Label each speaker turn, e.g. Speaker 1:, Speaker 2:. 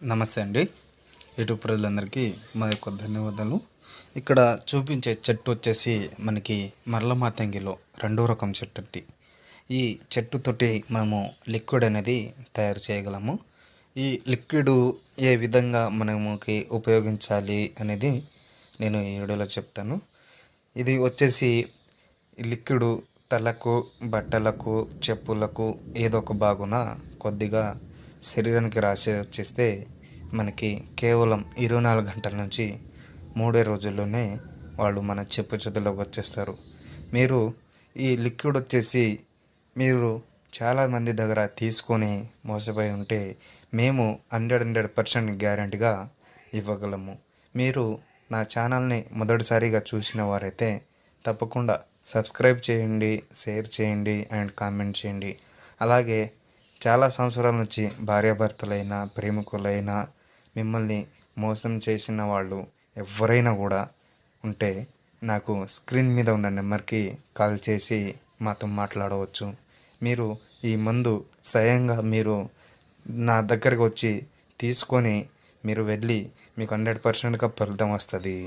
Speaker 1: నమస్తే అండి. యూట్యూబ్ ప్రజలందరికీ మా యొక్క ధన్యవాదాలు. ఇక్కడ చూపించే చెట్టు వచ్చేసి మనకి మరల మాతంగిలో రెండో రకం చెట్టు అండి. ఈ చెట్టుతోటి మనము లిక్విడ్ అనేది తయారు చేయగలము. ఈ లిక్విడ్ ఏ విధంగా మనకి ఉపయోగించాలి అనేది నేను ఈ వీడియోలో చెప్తాను. ఇది వచ్చేసి లిక్విడ్ తలకు, బట్టలకు, చెప్పులకు ఏదో ఒక భాగున కొద్దిగా శరీరానికి రాసి వచ్చేస్తే మనకి కేవలం 24 గంటల నుంచి 3 రోజుల్లోనే వాళ్ళు మన చెప్పు చేతుల్లోకి వచ్చేస్తారు. మీరు ఈ లిక్విడ్ వచ్చేసి మీరు చాలామంది దగ్గర తీసుకొని మోసపోయి ఉంటే మేము 100% గ్యారెంటీగా ఇవ్వగలము. మీరు నా ఛానల్ని మొదటిసారిగా చూసిన వారైతే తప్పకుండా సబ్స్క్రైబ్ చేయండి, షేర్ చేయండి అండ్ కామెంట్ చేయండి. అలాగే చాలా సంవత్సరాల నుంచి భార్యాభర్తలైనా, ప్రేమికులైనా, మిమ్మల్ని మోసం చేసిన వాళ్ళు ఎవరైనా కూడా ఉంటే నాకు స్క్రీన్ మీద ఉన్న నెంబర్కి కాల్ చేసి మాతో మాట్లాడవచ్చు. మీరు ఈ మందు స్వయంగా మీరు నా దగ్గరకు వచ్చి తీసుకొని మీరు వెళ్ళి మీకు 100%గా ఫలితం వస్తుంది.